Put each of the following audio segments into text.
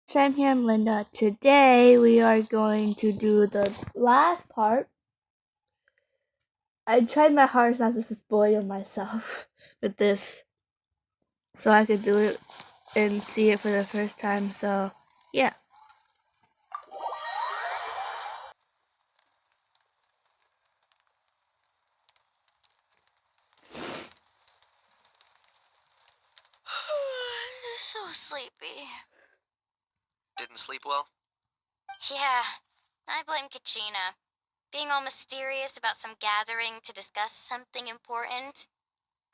Sam here, I'm Linda. Today we are going to do the last part. I tried my hardest not to spoil myself with this, so I could do it and see it for the first time. So, yeah. So sleepy. Didn't sleep well? Yeah, I blame Kachina. Being all mysterious about some gathering to discuss something important.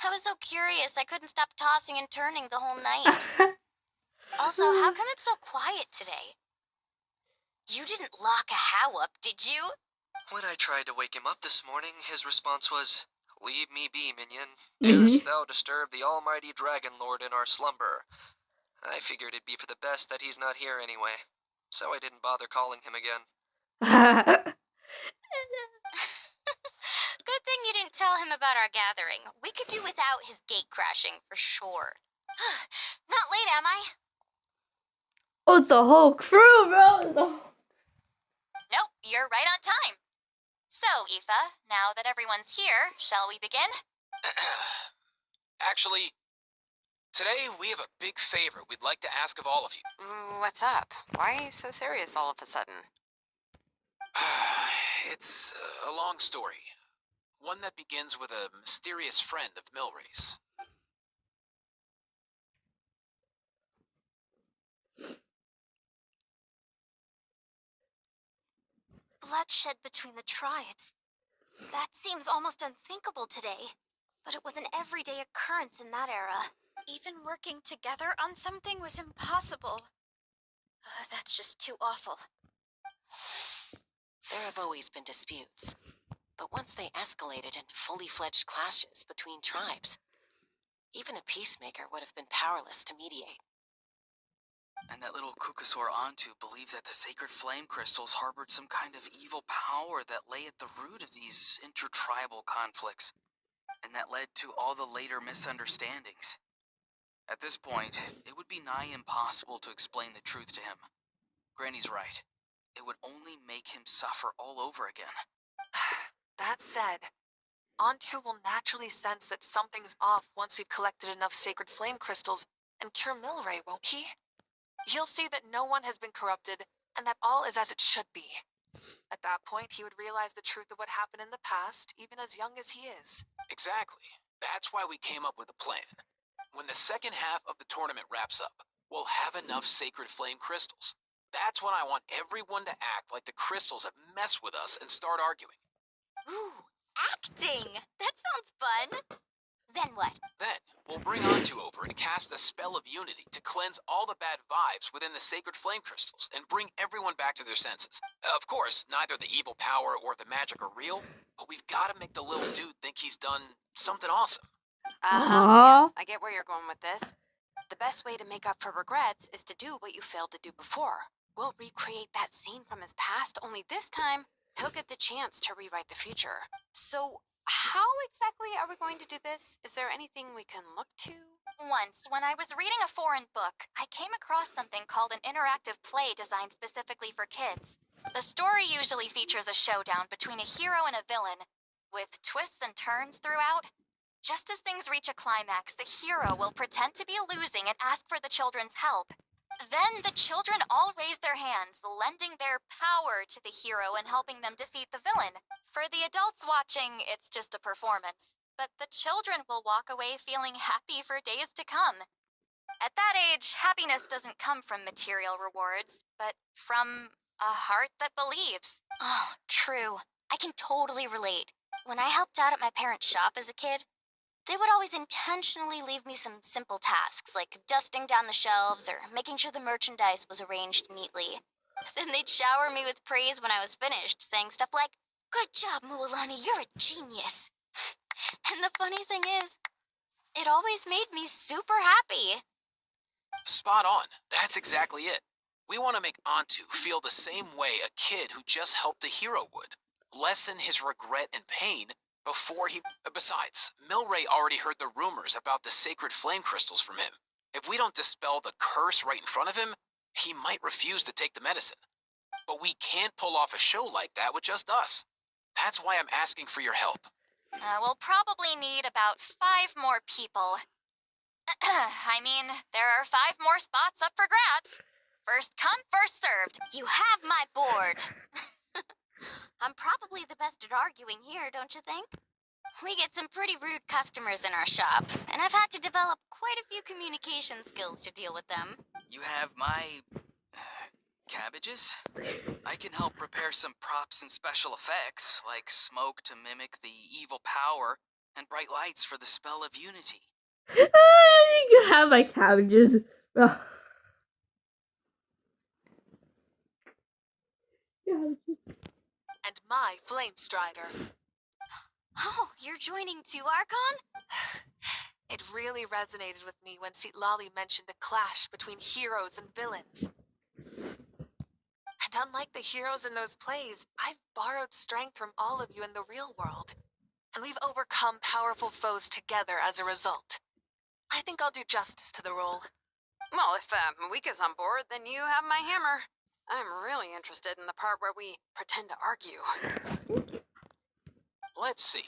I was so curious I couldn't stop tossing and turning the whole night. Also, how come it's so quiet today? You didn't lock a How up, did you? When I tried to wake him up this morning, his response was, "Leave me be, minion. Darest thou disturb the almighty Dragon Lord in our slumber?" I figured it'd be for the best that he's not here anyway, so I didn't bother calling him again. Good thing you didn't tell him about our gathering. We could do without his gate crashing, for sure. Not late, am I? Oh, it's a whole crew, bro. Nope, you're right on time. So, Aoife, now that everyone's here, shall we begin? Actually, today we have a big favor we'd like to ask of all of you. What's up? Why so serious all of a sudden? It's a long story. One that begins with a mysterious friend of Milray's. Bloodshed between the tribes. That seems almost unthinkable today. But it was an everyday occurrence in that era. Even working together on something was impossible. That's just too awful. There have always been disputes, but once they escalated into fully fledged clashes between tribes, even a peacemaker would have been powerless to mediate. And that little Kukasor Antu believes that the sacred flame crystals harbored some kind of evil power that lay at the root of these intertribal conflicts, and that led to all the later misunderstandings. At this point, it would be nigh impossible to explain the truth to him. Granny's right. It would only make him suffer all over again. That said, Antu will naturally sense that something's off once you've collected enough sacred flame crystals and cure Milray, won't he? He'll see that no one has been corrupted and that all is as it should be. At that point, he would realize the truth of what happened in the past, even as young as he is. Exactly. That's why we came up with a plan. When the second half of the tournament wraps up, we'll have enough sacred flame crystals. That's when I want everyone to act like the crystals have messed with us and start arguing. Ooh, acting! That sounds fun. Then what? Then, we'll bring Antu over and cast a spell of unity to cleanse all the bad vibes within the sacred flame crystals and bring everyone back to their senses. Of course, neither the evil power or the magic are real, but we've got to make the little dude think he's done something awesome. Yeah, I get where you're going with this. The best way to make up for regrets is to do what you failed to do before. We'll recreate that scene from his past, only this time, he'll get the chance to rewrite the future. So, how exactly are we going to do this? Is there anything we can look to? Once, when I was reading a foreign book, I came across something called an interactive play designed specifically for kids. The story usually features a showdown between a hero and a villain, with twists and turns throughout. Just as things reach a climax, the hero will pretend to be losing and ask for the children's help. Then the children all raise their hands, lending their power to the hero and helping them defeat the villain. For the adults watching, it's just a performance. But the children will walk away feeling happy for days to come. At that age, happiness doesn't come from material rewards, but from a heart that believes. Oh, true. I can totally relate. When I helped out at my parents' shop as a kid, they would always intentionally leave me some simple tasks, like dusting down the shelves or making sure the merchandise was arranged neatly. Then they'd shower me with praise when I was finished, saying stuff like, "Good job, Mualani, you're a genius." And the funny thing is, it always made me super happy. Spot on. That's exactly it. We want to make Antu feel the same way a kid who just helped a hero would. Lessen his regret and pain before he... Besides, Milray already heard the rumors about the sacred flame crystals from him. If we don't dispel the curse right in front of him, He might refuse to take the medicine. But we can't pull off a show like that with just us. That's why I'm asking for your help. We'll probably need about 5 more people. I mean, there are 5 more spots up for grabs. First come, first served. You have my board. I'm probably the best at arguing here, don't you think? We get some pretty rude customers in our shop, and I've had to develop quite a few communication skills to deal with them. You have my cabbages? I can help prepare some props and special effects, like smoke to mimic the evil power, and bright lights for the spell of unity. You can have my cabbages. Oh. And my Flame Strider. Oh, you're joining too, Archon? It really resonated with me when Citlali mentioned a clash between heroes and villains. And unlike the heroes in those plays, I've borrowed strength from all of you in the real world. And we've overcome powerful foes together as a result. I think I'll do justice to the role. Well, if Mawika's on board, then you have my hammer. I'm really interested in the part where we pretend to argue. Let's see.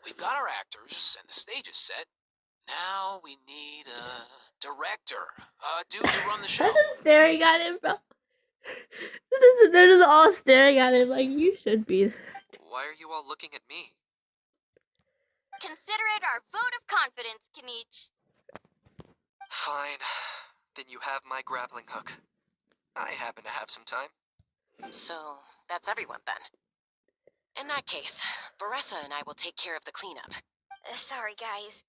We've got our actors, and the stage is set. Now we need a director. A dude to run the show. They're just staring at him, bro. They're just all staring at him like, you should be. Why are you all looking at me? Consider it our vote of confidence, Kinich. Fine. Then you have my grappling hook. I happen to have some time. So, that's everyone then. In that case, Baressa and I will take care of the cleanup. Sorry, guys.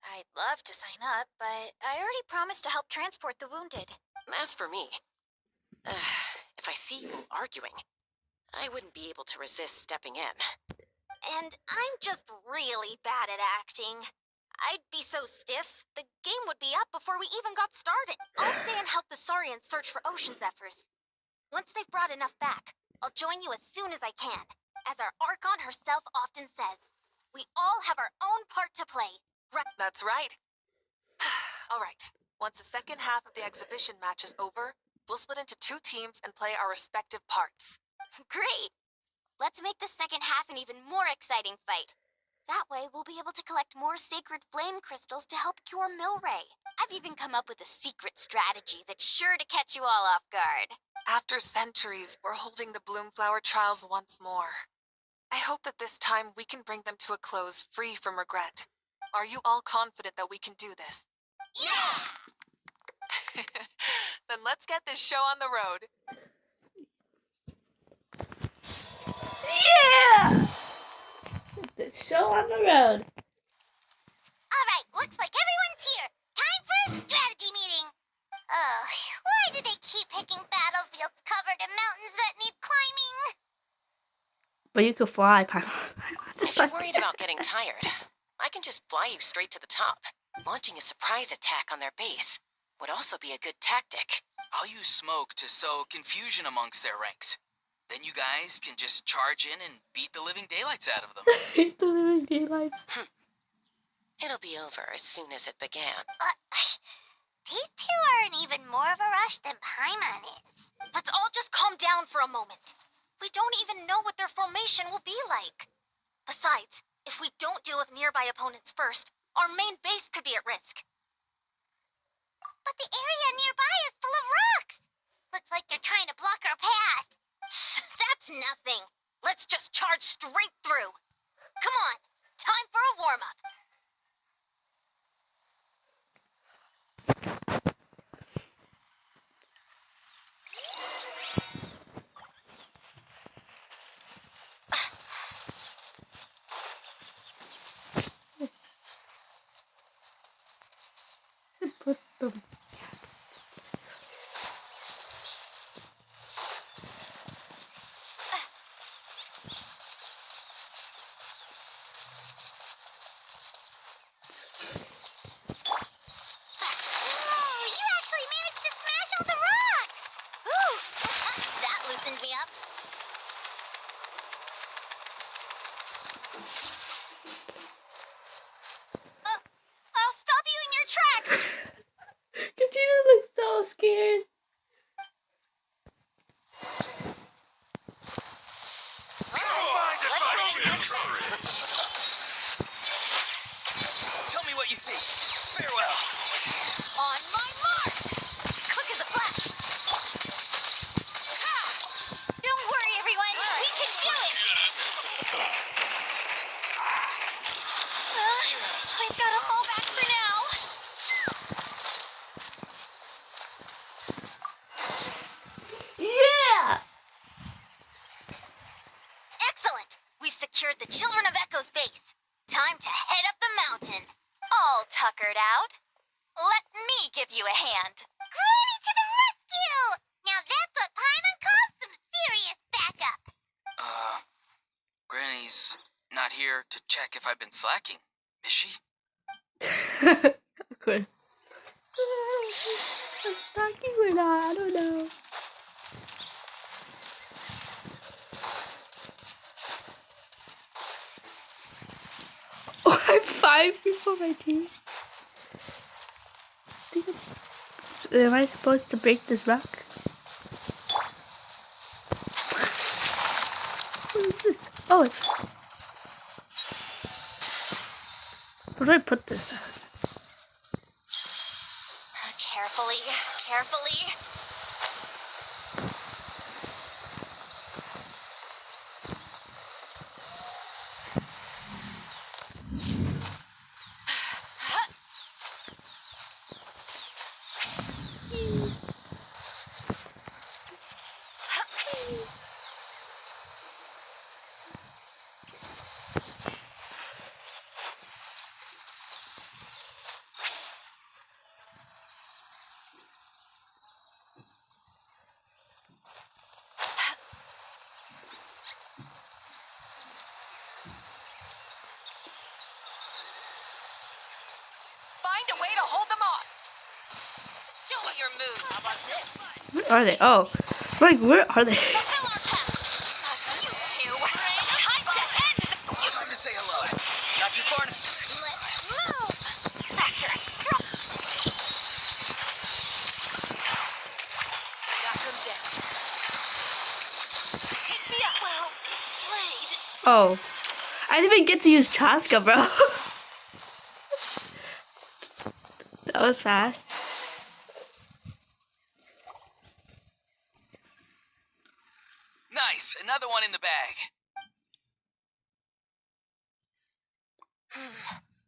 I'd love to sign up, but I already promised to help transport the wounded. As for me, if I see you arguing, I wouldn't be able to resist stepping in. And I'm just really bad at acting. I'd be so stiff, the game would be up before we even got started. I'll stay and help the Saurians search for ocean zephyrs. Once they've brought enough back, I'll join you as soon as I can. As our Archon herself often says, we all have our own part to play. That's right. All right. Once the second half of the exhibition match is over, we'll split into 2 teams and play our respective parts. Great! Let's make the second half an even more exciting fight. That way, we'll be able to collect more sacred flame crystals to help cure Milray. I've even come up with a secret strategy that's sure to catch you all off guard. After centuries, we're holding the Bloomflower trials once more. I hope that this time we can bring them to a close free from regret. Are you all confident that we can do this? Yeah! Then let's get this show on the road. Yeah! The show on the road. Alright, looks like everyone's here. Time for a strategy meeting. Oh, why do they keep picking battlefields covered in mountains that need climbing? But you could fly, Paimon. If you're worried about getting tired, I can just fly you straight to the top. Launching a surprise attack on their base would also be a good tactic. I'll use smoke to sow confusion amongst their ranks. Then you guys can just charge in and beat the living daylights out of them. The living daylights. It'll be over as soon as it began. These two are in even more of a rush than Paimon is. Let's all just calm down for a moment. We don't even know what their formation will be like. Besides, if we don't deal with nearby opponents first, our main base could be at risk. But the area nearby is full of rocks. Looks like they're trying to block our path. That's nothing. Let's just charge straight through. Come on, time for a warm-up. Put them. secured the Children of Echo's base. Time to head up the mountain. All tuckered out. Let me give you a hand. Granny to the rescue! Now that's what Paimon calls some serious backup. Granny's not here to check if I've been slacking. Is she? Good. I'm talking or not, I don't know. Oh, I'm 5 before my team. Am I supposed to break this rock? What is this? Oh, it's... Where do I put this at? Carefully, carefully. Find a way to hold them off. Show me your moves. How about this? Where are they? Oh, like where are they? Fulfill our pact. You two. Time to end the... Time to say hello. Not too far. Let's move. Faster. Strong. Knock them down. Take me up. Well played. Oh, I didn't even get to use Chaska, bro. That was fast. Nice, another one in the bag.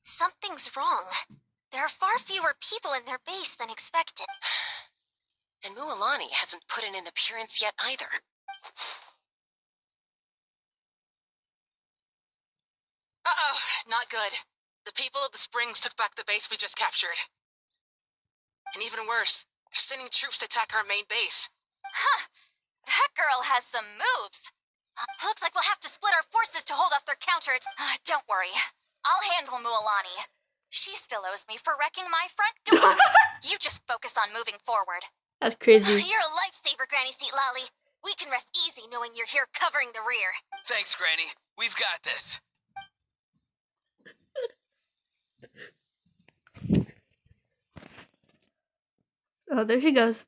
Something's wrong. There are far fewer people in their base than expected. And Mualani hasn't put in an appearance yet either. Uh-oh, not good. The people of the Springs took back the base we just captured. And even worse, they're sending troops to attack our main base. Huh. That girl has some moves. Looks like we'll have to split our forces to hold off their counter. Don't worry. I'll handle Mualani. She still owes me for wrecking my front door. You just focus on moving forward. That's crazy. You're a lifesaver, Granny Seat Lolly. We can rest easy knowing you're here covering the rear. Thanks, Granny. We've got this. Oh, there she goes.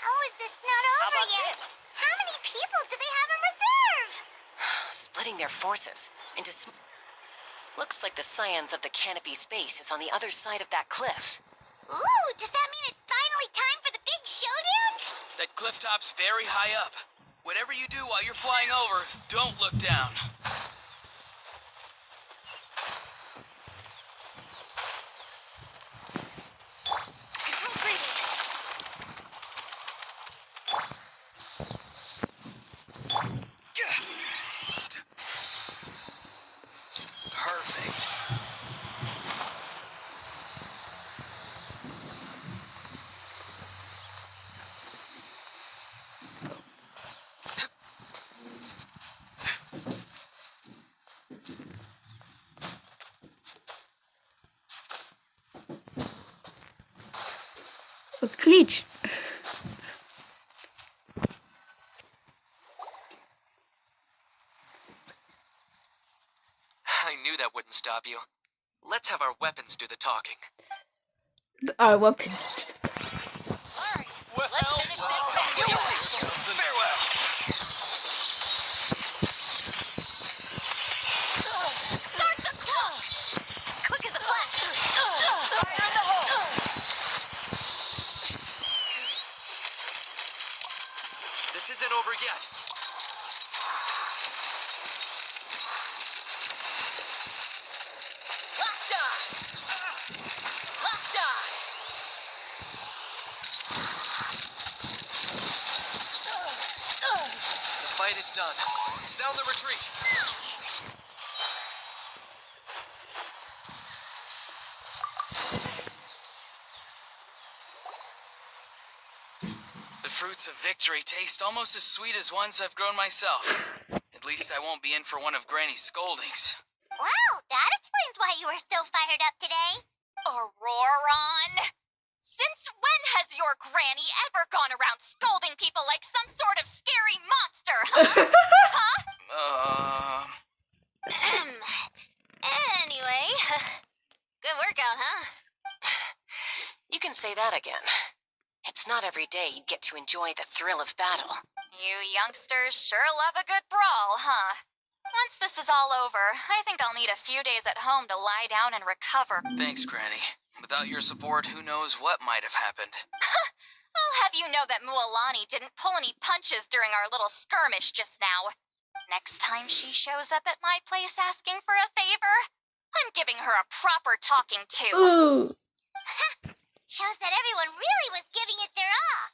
How is this not over yet? How many people do they have in reserve? Splitting their forces into looks like the scions of the Canopy Space is on the other side of that cliff. Ooh, does that mean it's finally time for the big showdown? That cliff top's very high up. Whatever you do while you're flying over, don't look down. Control breathing. Perfect. Let's Creech. I knew that wouldn't stop you. Let's have our weapons do the talking. Our weapons. Alright, let's finish this. Farewell. Start the clock! Quick as a flash! Fire in the hole! Almost done. Sound the retreat. The fruits of victory taste almost as sweet as ones I've grown myself. At least I won't be in for one of Granny's scoldings. Well, that explains why you were so fired up today. Auroron! Since when has your granny ever gone around scolding people like some sort of scary monster, huh? Huh? Anyway, good workout, huh? You can say that again. It's not every day you get to enjoy the thrill of battle. You youngsters sure love a good brawl, huh? Once this is all over, I think I'll need a few days at home to lie down and recover. Thanks, Granny. Without your support, who knows what might have happened. I'll have you know that Mualani didn't pull any punches during our little skirmish just now. Next time she shows up at my place asking for a favor, I'm giving her a proper talking to. Ooh. Shows that everyone really was giving it their all.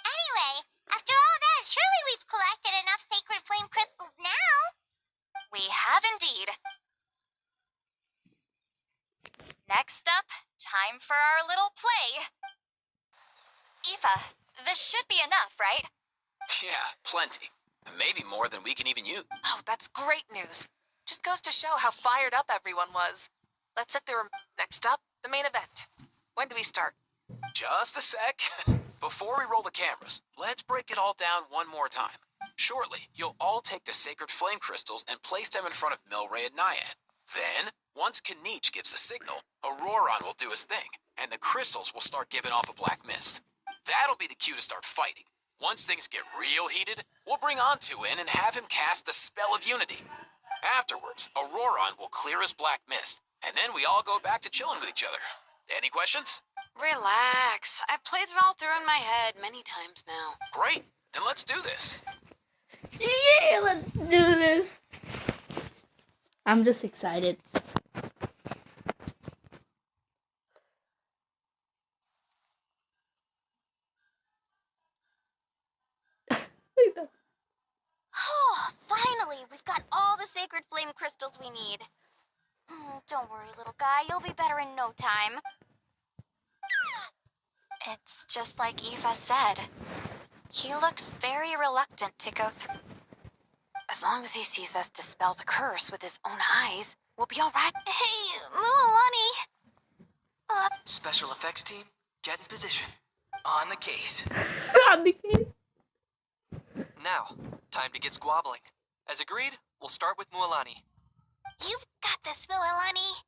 Anyway, after all that, surely we've collected enough sacred flame crystals now. We have indeed. Next up, time for our little play. Aoife, this should be enough, right? Yeah, plenty. Maybe more than we can even use. Oh, that's great news. Just goes to show how fired up everyone was. Let's set the next up, the main event. When do we start? Just a sec. Before we roll the cameras, let's break it all down one more time. Shortly, you'll all take the sacred flame crystals and place them in front of Milray and Nyan. Then, once Kanich gives the signal, Auroron will do his thing, and the crystals will start giving off a black mist. That'll be the cue to start fighting. Once things get real heated, we'll bring Antu in and have him cast the spell of unity. Afterwards, Auroron will clear his black mist, and then we all go back to chilling with each other. Any questions? Relax. I've played it all through in my head many times now. Great. Then let's do this. Yeah, let's do this. I'm just excited. Oh, finally, we've got all the sacred flame crystals we need. Don't worry, little guy, you'll be better in no time. It's just like Aoife said. He looks very reluctant to go through. As long as he sees us dispel the curse with his own eyes, we'll be all right. Hey, Mualani. Special effects team, get in position. On the case. On the case. Now, time to get squabbling. As agreed, we'll start with Mualani. You've got this, Mualani.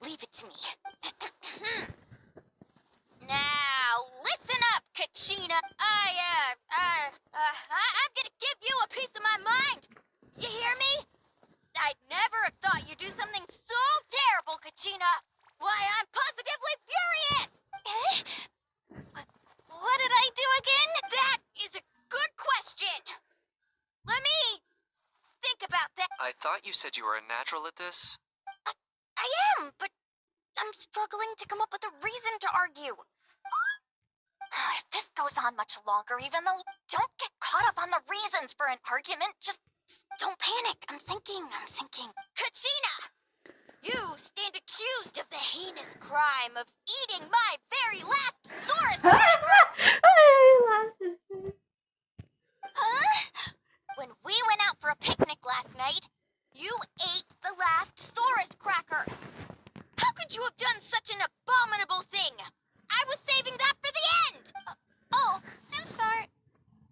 Leave it to me. Now, listen up, Kachina. I'm gonna give you a piece of my mind. You hear me? I'd never have thought you'd do something so terrible, Kachina. Why, I'm positively furious. What did I do again? That is a good question. Let me think about that. I thought you said you were a natural at this. I am, but I'm struggling to come up with a reason to argue. If this goes on much longer, even though don't get caught up on the reasons for an argument, just Don't panic. I'm thinking. Kachina! You stand accused of the heinous crime of eating my very last Saurus cracker! Huh? When we went out for a picnic last night, you ate the last Saurus cracker. How could you have done such an abominable thing? I was saving that for the end! Oh, I'm sorry.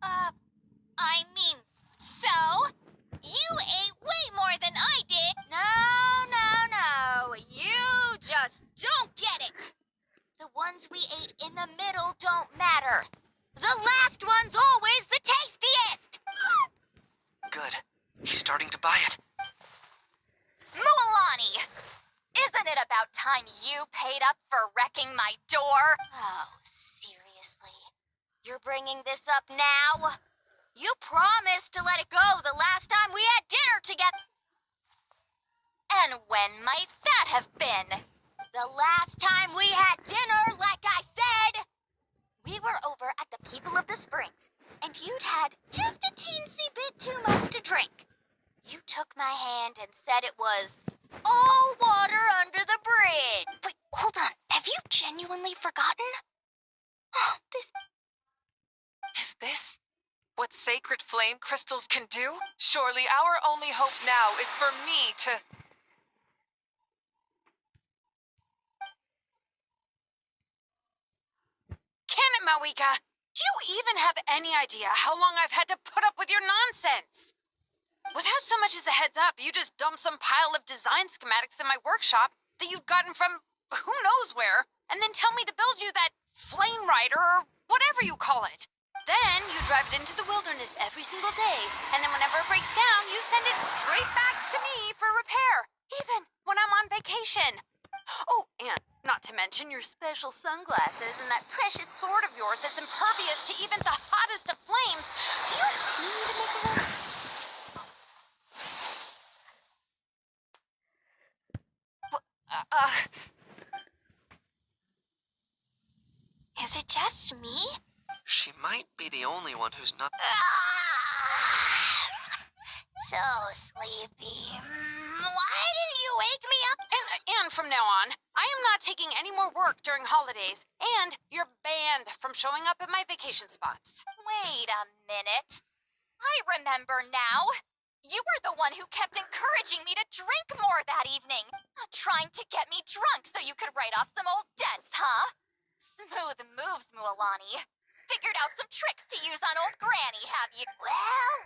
I mean, so? You ate way more than I did. No. You just don't get it. The ones we ate in the middle don't matter. The last one's always the tastiest. Good. He's starting to buy it. Mualani! Isn't it about time you paid up for wrecking my door? Oh, seriously? You're bringing this up now? You promised to let it go the last time we had dinner together. And when might that have been? The last time we had dinner, like I said, we were over at the People of the Springs. and you'd had just a teensy bit too much to drink. You took my hand and said it was all water under the bridge. Wait, hold on. Have you genuinely forgotten? This... Is this what sacred flame crystals can do? Surely our only hope now is for me to... Can it, Mawika? Do you even have any idea how long I've had to put up with your nonsense? Without so much as a heads up, you just dumped some pile of design schematics in my workshop that you'd gotten from who knows where, and then tell me to build you that flame rider or whatever you call it. Then you drive it into the wilderness every single day, and then whenever it breaks down, you send it straight back to me for repair, even when I'm on vacation. Oh, and not to mention your special sunglasses and that precious sword of yours that's impervious to even the hottest of flames. Do you need to make a list? Is it just me? She might be the only one who's not... So sleepy. Why didn't you wake me up? And from now on, I am not taking any more work during holidays, and you're banned from showing up at my vacation spots. Wait a minute. I remember now. You were the one who kept encouraging me to drink more that evening. Trying to get me drunk so you could write off some old debts, huh? Smooth moves, Mualani. Figured out some tricks to use on old Granny, have you? Well,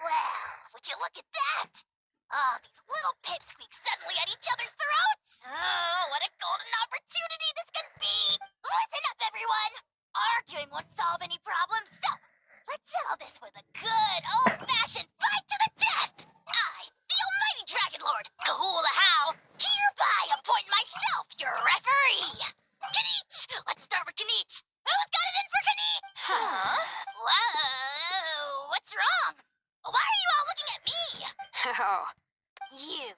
would you look at that? Oh, these little pipsqueaks suddenly at each other's throats. Oh, what a golden opportunity this could be. Listen up, everyone. Arguing won't solve any problems, so let's settle this with a good old-fashioned fight to the death. I, the almighty Dragon Lord, Kahula How, hereby appoint myself your referee. Kanich! Let's start with Kanich. Who's got it in for Kanich? Huh? Whoa, what's wrong? Why are you all looking at me? Oh, You.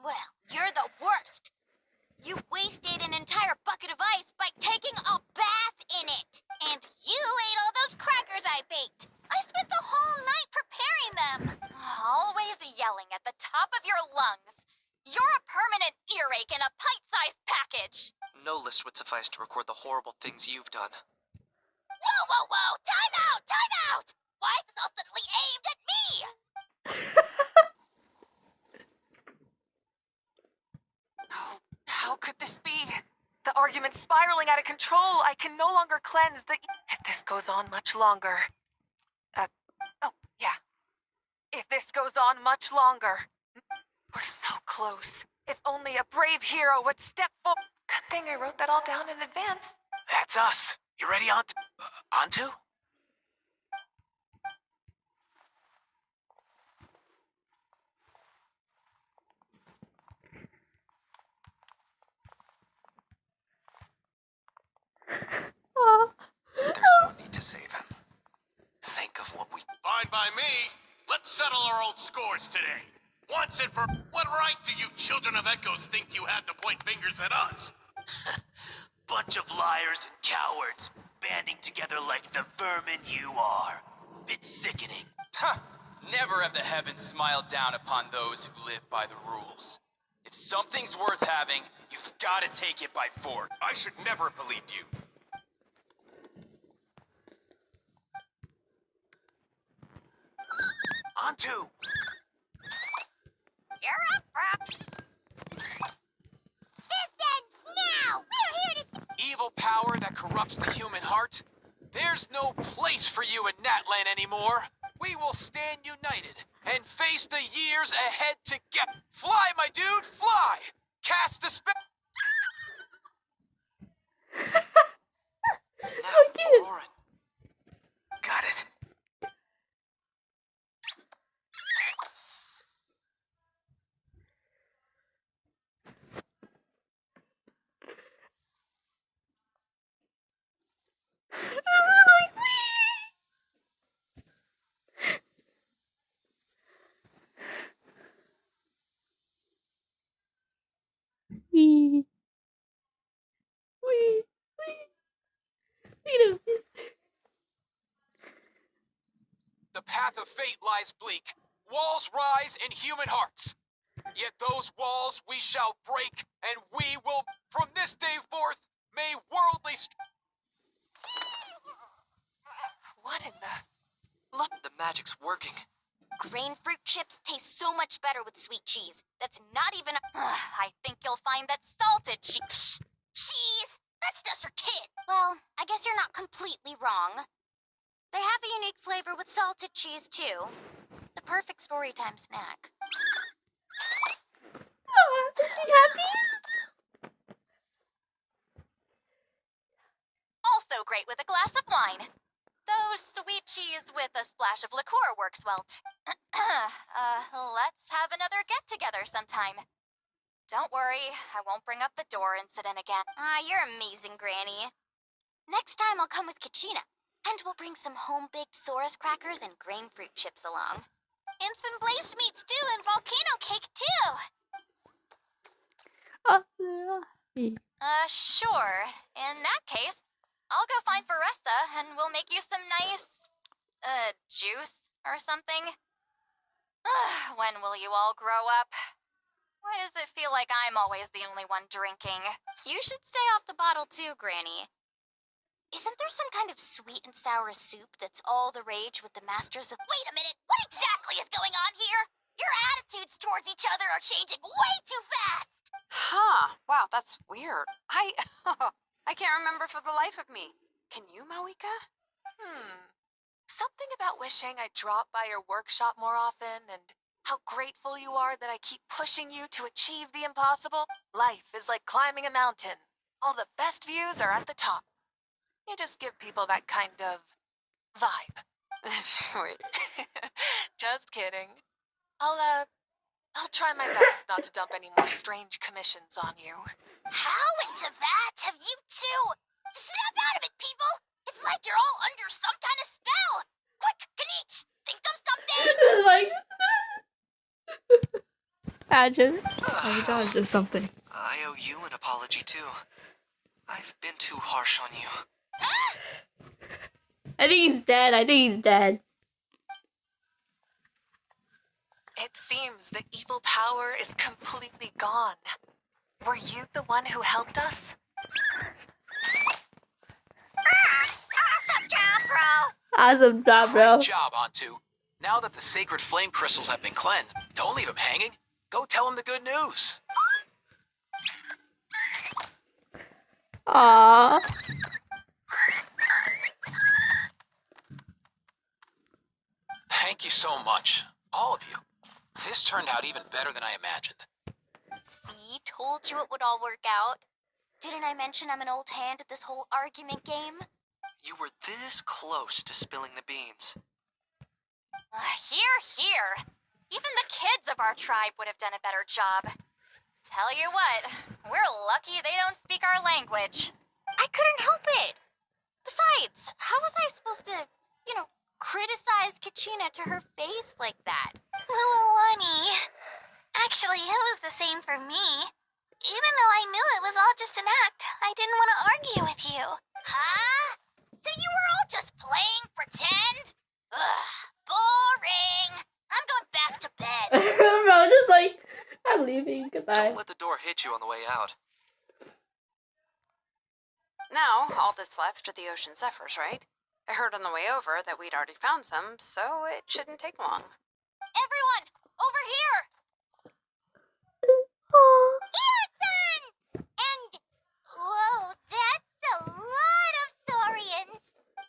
Well, you're the worst. You wasted an entire bucket of ice by taking a bath in it. And you ate all those crackers I baked. I spent the whole night preparing them. Always yelling at the top of your lungs. You're a permanent earache in a pint-sized package. No list would suffice to record the horrible things you've done. Whoa! Time out! Why is this all suddenly aimed at me? Oh, how could this be? The argument's spiraling out of control. I can no longer cleanse the... If this goes on much longer... If this goes on much longer... We're so close. If only a brave hero would step forward. Good thing I wrote that all down in advance. That's us. You ready, Antu? There's no need to save him. Think of what we... Fine by me. Let's settle our old scores today. Once and for... What right do you children of Echoes think you have to point fingers at us? Bunch of liars and cowards, banding together like the vermin you are. It's sickening. Ha! Never have the heavens smiled down upon those who live by the rules. If something's worth having, you've got to take it by force. I should never have believed you. Antu! You're up, bro. This ends now. We're here to... Evil power that corrupts the human heart. There's no place for you in Natlan anymore. We will stand united and face the years ahead together. Fly, my dude, fly! Cast the spell. Now, Lauren. Got it. Me. path of fate lies bleak. Walls rise in human hearts. Yet those walls we shall break, and we will, from this day forth, may worldly... What in the... Look, the magic's working. Grain fruit chips taste so much better with sweet cheese. That's not even I think you'll find that salted cheese. cheese! That's just for kids! Well, I guess you're not completely wrong. They have a unique flavor with salted cheese, too. The perfect storytime snack. Oh, is she happy? Also great with a glass of wine. Though sweet cheese with a splash of liqueur works well. Let's have another get-together sometime. Don't worry, I won't bring up the door incident again. You're amazing, Granny. Next time I'll come with Kachina, and we'll bring some home-baked Saurus crackers and grain fruit chips along. And some blaze meats, too, and volcano cake, too! Sure. In that case, I'll go find Veressa, and we'll make you some nice, juice or something. When will you all grow up? Why does it feel like I'm always the only one drinking? You should stay off the bottle, too, Granny. Isn't there some kind of sweet and sour soup that's all the rage with the masters of... Wait a minute! What exactly is going on here? Your attitudes towards each other are changing way too fast! Huh. Wow, that's weird. I can't remember for the life of me. Can you, Mawika? Something about wishing I'd drop by your workshop more often, and how grateful you are that I keep pushing you to achieve the impossible. Life is like climbing a mountain. All the best views are at the top. You just give people that kind of vibe. Wait. Just kidding. I'll try my best not to dump any more strange commissions on you. How into that have you two? Snap out of it, people! It's like you're all under some kind of spell! Quick, Kanich, think of something! Like... Imagine something. I owe you an apology, too. I've been too harsh on you. I think he's dead. It seems the evil power is completely gone. Were you the one who helped us? Awesome job, bro! Awesome job, bro. Great job, Antu. Now that the sacred flame crystals have been cleansed, don't leave them hanging. Go tell them the good news. Aww. Thank you so much, all of you. This turned out even better than I imagined. See, told you it would all work out. Didn't I mention I'm an old hand at this whole argument game? You were this close to spilling the beans. Here. Even the kids of our tribe would have done a better job. Tell you what, we're lucky they don't speak our language. I couldn't help it. Besides, how was I supposed to, criticize Kachina to her face like that? Well, Lonnie, actually, it was the same for me. Even though I knew it was all just an act, I didn't want to argue with you. Huh? So you were all just playing pretend? Ugh, boring. I'm going back to bed. Bro, just like, I'm leaving. Goodbye. Don't let the door hit you on the way out. Now, all that's left are the Ocean Zephyrs, right? I heard on the way over that we'd already found some, so it shouldn't take long. Everyone, over here! Aww. Here, son! And, whoa, that's a lot of saurians!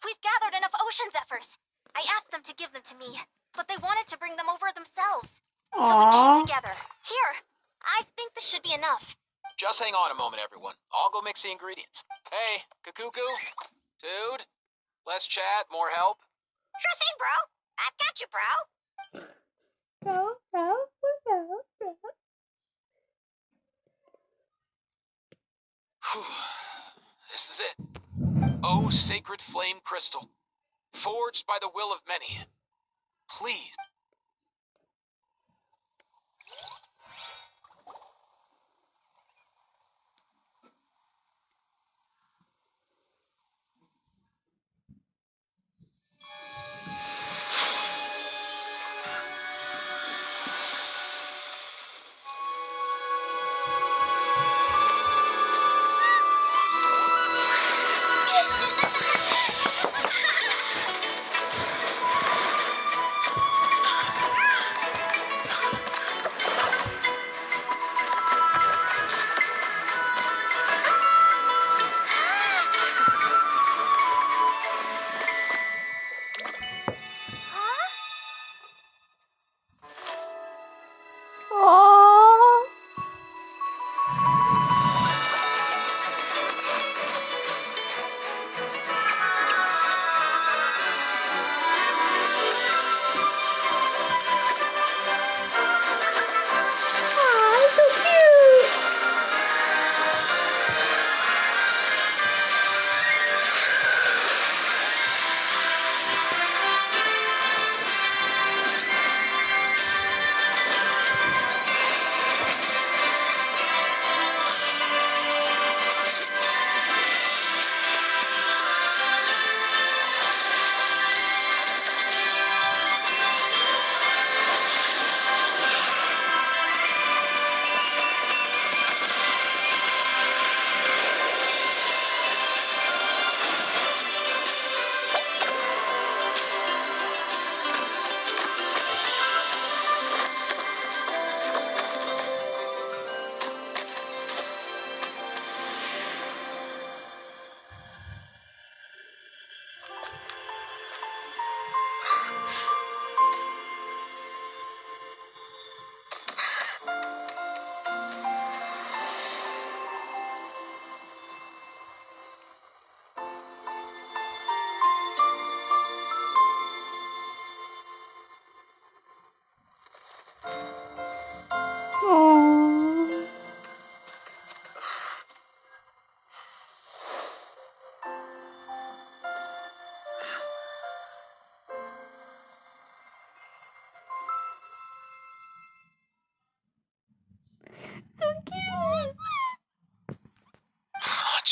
We've gathered enough ocean zephyrs. I asked them to give them to me, but they wanted to bring them over themselves. So we came together. Here, I think this should be enough. Just hang on a moment, everyone. I'll go mix the ingredients. Hey, Kakuku, dude, less chat, more help. Sure thing, bro. I've got you, bro. Bro. This is it. Oh, sacred flame crystal, forged by the will of many. Please.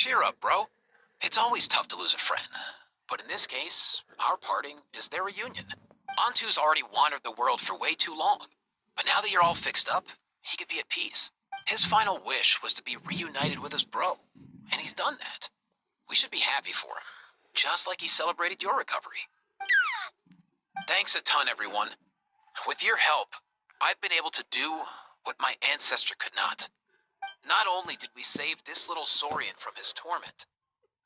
Cheer up, bro. It's always tough to lose a friend. But in this case, our parting is their reunion. Antu's already wandered the world for way too long. But now that you're all fixed up, he could be at peace. His final wish was to be reunited with his bro. And he's done that. We should be happy for him. Just like he celebrated your recovery. Thanks a ton, everyone. With your help, I've been able to do what my ancestor could not. Not only did we save this little Saurian from his torment,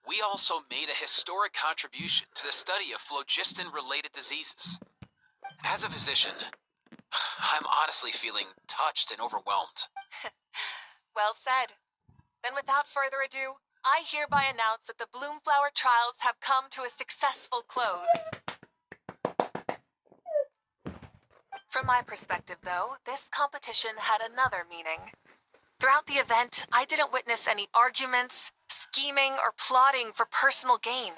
we also made a historic contribution to the study of phlogiston-related diseases. As a physician, I'm honestly feeling touched and overwhelmed. Well said. Then without further ado, I hereby announce that the Bloomflower trials have come to a successful close. From my perspective, though, this competition had another meaning. Throughout the event, I didn't witness any arguments, scheming, or plotting for personal gain.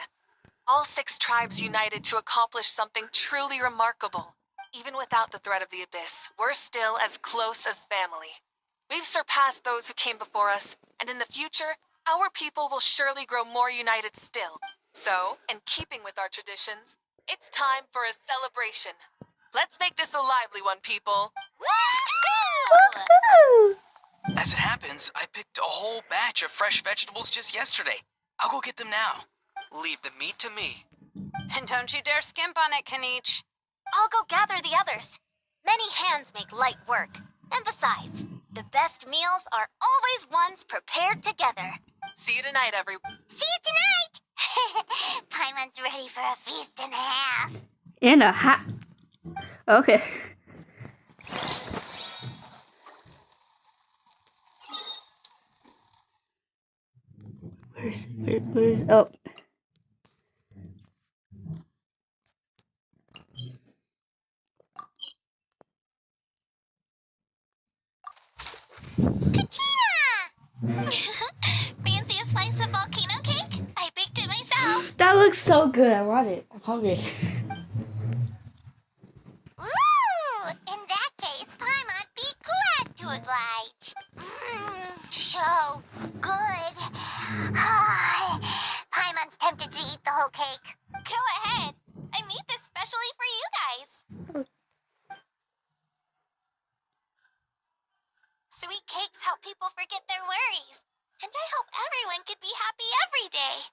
All 6 tribes united to accomplish something truly remarkable. Even without the threat of the Abyss, we're still as close as family. We've surpassed those who came before us, and in the future, our people will surely grow more united still. So, in keeping with our traditions, it's time for a celebration. Let's make this a lively one, people. Woohoo! As it happens, I picked a whole batch of fresh vegetables just yesterday. I'll go get them now. Leave the meat to me. And don't you dare skimp on it, Kaniche. I'll go gather the others. Many hands make light work. And besides, the best meals are always ones prepared together. See you tonight, everyone. See you tonight! Paimon's ready for a feast and a half. In a hat. Okay. Where's oh. Fancy a slice of volcano cake? I baked it myself. That looks so good. I want it. I'm hungry. Ooh! In that case, Paimon be glad to oblige. So good. Paimon's tempted to eat the whole cake. Go ahead. I made this specially for you guys. Sweet cakes help people forget their worries. And I hope everyone could be happy every day.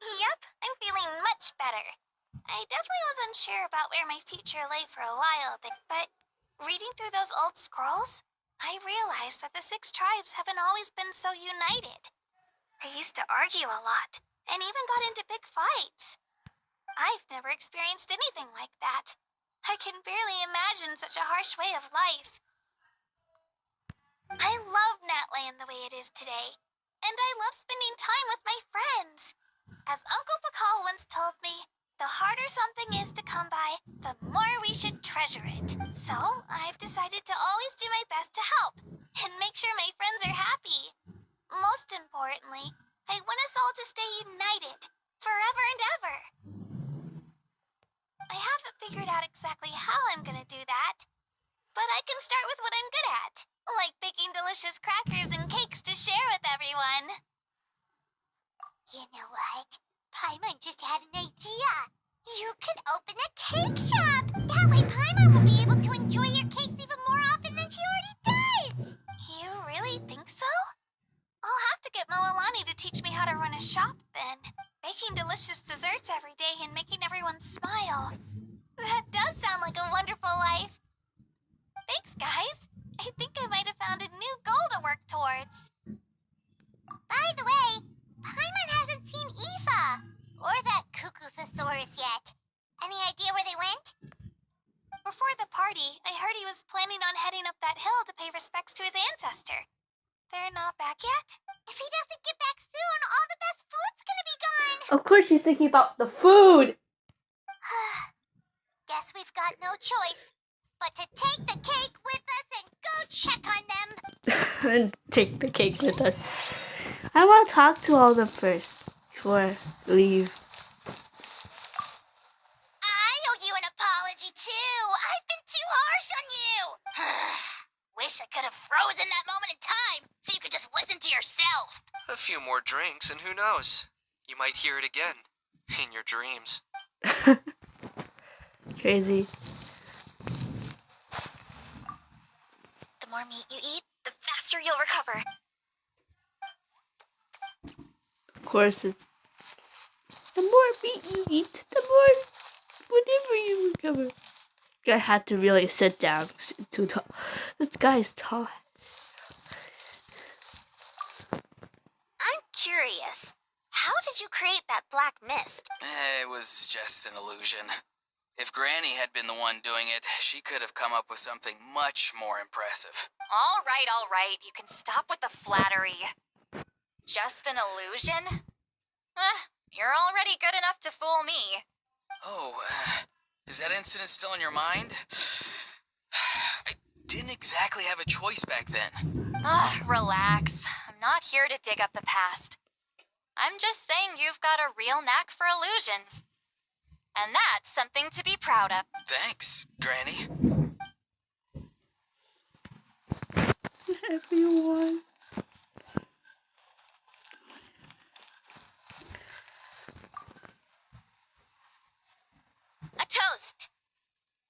Yep, I'm feeling much better. I definitely wasn't sure about where my future lay for a while, but reading through those old scrolls, I realized that the 6 tribes haven't always been so united. They used to argue a lot, and even got into big fights. I've never experienced anything like that. I can barely imagine such a harsh way of life. I love Natland the way it is today, and I love spending time with my friends. As Uncle Pakal once told me, the harder something is to come by, the more we should treasure it. So, I've decided to always do my best to help, and make sure my friends are happy. Most importantly, I want us all to stay united, forever and ever. I haven't figured out exactly how I'm gonna do that, but I can start with what I'm good at, like baking delicious crackers and cakes to share with everyone. You know what? Paimon just had an idea. You could open a cake shop. That way Paimon will be able to enjoy your cakes even more often than she already does. You really think so? I'll have to get Moalani to teach me how to run a shop then. Baking delicious desserts every day and making everyone smile. That does sound like a wonderful life. Thanks, guys. I think I might have found a new goal to work towards. By the way, Paimon hasn't seen Aoife or that cuckoo thesaurus yet. Any idea where they went? Before the party, I heard he was planning on heading up that hill to pay respects to his ancestor. They're not back yet? If he doesn't get back soon, all the best food's gonna be gone. Of course she's thinking about the food. Guess we've got no choice but to take the cake with us and go check on them. And take the cake with us. I want to talk to all of them first before I leave. I owe you an apology too. I've been too harsh on you. Wish I could have frozen that moment in time so you could just listen to yourself. A few more drinks, and who knows? You might hear it again. In your dreams. Crazy. The more meat you eat, the faster you'll recover. Of course, it's the more meat you eat, the more whatever you recover. I had to really sit down. Too tall. This guy is tall. I'm curious. How did you create that black mist? It was just an illusion. If Granny had been the one doing it, she could have come up with something much more impressive. All right. You can stop with the flattery. Just an illusion? You're already good enough to fool me. Oh, is that incident still in your mind? I didn't exactly have a choice back then. Relax. I'm not here to dig up the past. I'm just saying you've got a real knack for illusions. And that's something to be proud of. Thanks, Granny. Everyone. A toast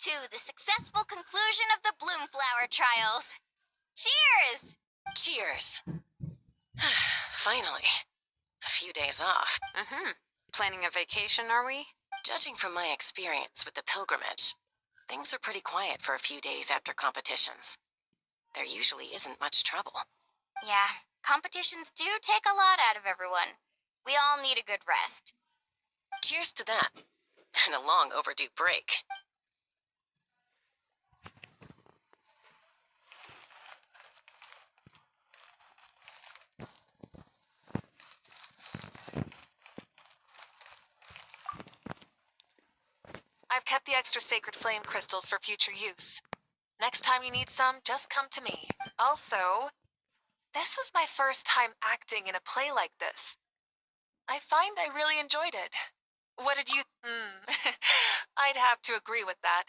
to the successful conclusion of the Bloomflower trials. Cheers! Cheers. Finally. A few days off. Planning a vacation, are we? Judging from my experience with the pilgrimage, things are pretty quiet for a few days after competitions. There usually isn't much trouble. Yeah, competitions do take a lot out of everyone. We all need a good rest. Cheers to that. And a long overdue break. I've kept the extra sacred flame crystals for future use. Next time you need some, just come to me. Also, this was my first time acting in a play like this. I find I really enjoyed it. What did you... I'd have to agree with that.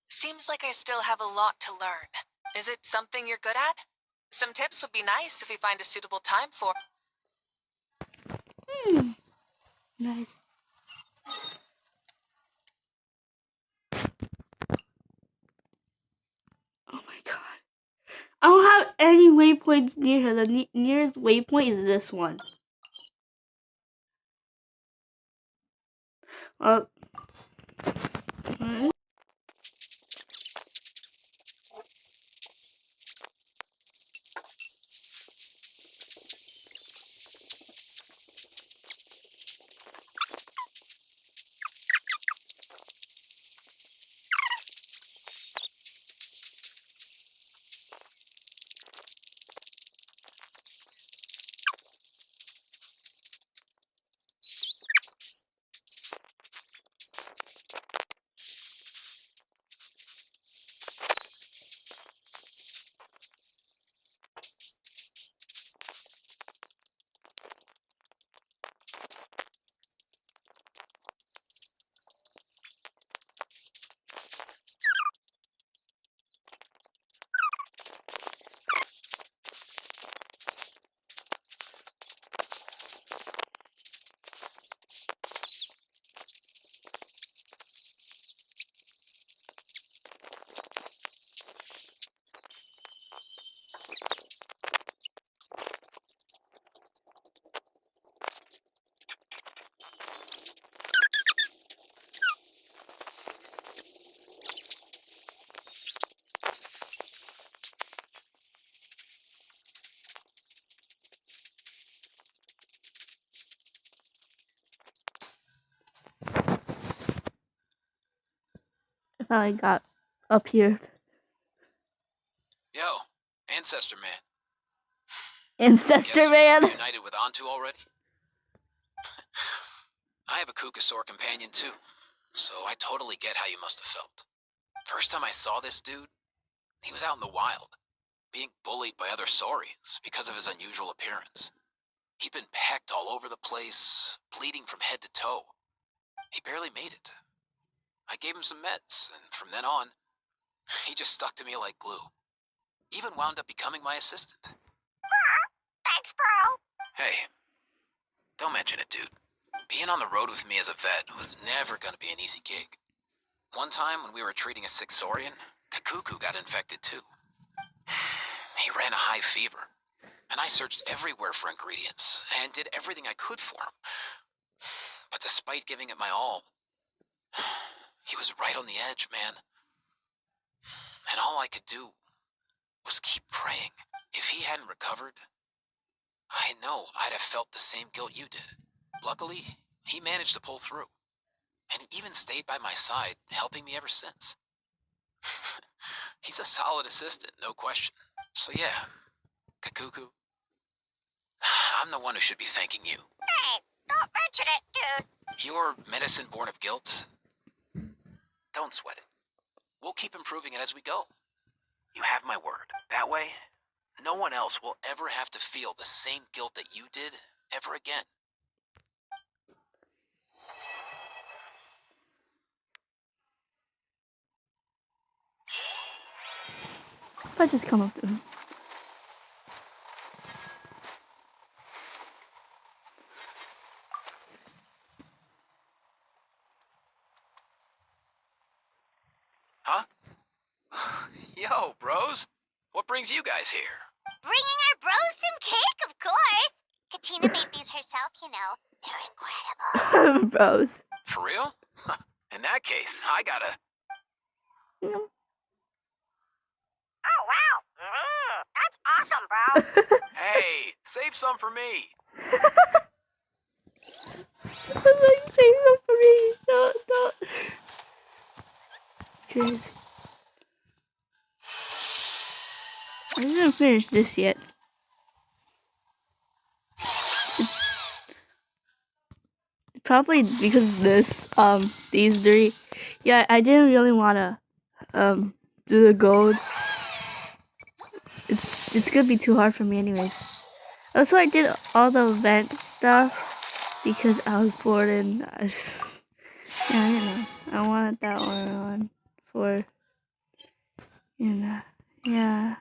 Seems like I still have a lot to learn. Is it something you're good at? Some tips would be nice if we find a suitable time for... Nice. Oh my god. I don't have any waypoints near her. The nearest waypoint is this one. Well, I finally got up here. Yo, Ancestor Man. Ancestor Guess Man. you're united with Antu already? I have a Kukasaur companion too, so I totally get how you must have felt. First time I saw this dude, he was out in the wild, being bullied by other saurians because of his unusual appearance. He'd been pecked all over the place, bleeding from head to toe. He barely made it. I gave him some meds, and from then on, he just stuck to me like glue. even wound up becoming my assistant. Thanks, bro. Hey, don't mention it, dude. Being on the road with me as a vet was never gonna be an easy gig. One time when we were treating a sick Saurian, Kakuku got infected too. He ran a high fever, and I searched everywhere for ingredients and did everything I could for him. But despite giving it my all, he was right on the edge, man. And all I could do was keep praying. If he hadn't recovered, I know I'd have felt the same guilt you did. Luckily, he managed to pull through. And he even stayed by my side, helping me ever since. He's a solid assistant, no question. So yeah, Kakuku, I'm the one who should be thanking you. Hey, don't mention it, dude. Your medicine born of guilt? Don't sweat it. We'll keep improving it as we go. You have my word. That way, no one else will ever have to feel the same guilt that you did ever again. If I just come up to him. Huh? Yo, bros. What brings you guys here? Bringing our bros some cake, of course. Katina made these herself, you know. They're incredible. Bros. For real? In that case, I gotta... Oh, wow. That's awesome, bro. Hey, save some for me. Like, save them for me. No. Crazy. I didn't finish this yet. Probably because this, these three. Yeah, I didn't really wanna, do the gold. It's gonna be too hard for me anyways. Also, I did all the event stuff because I was bored and yeah, you know, I wanted that one on for, you know, yeah.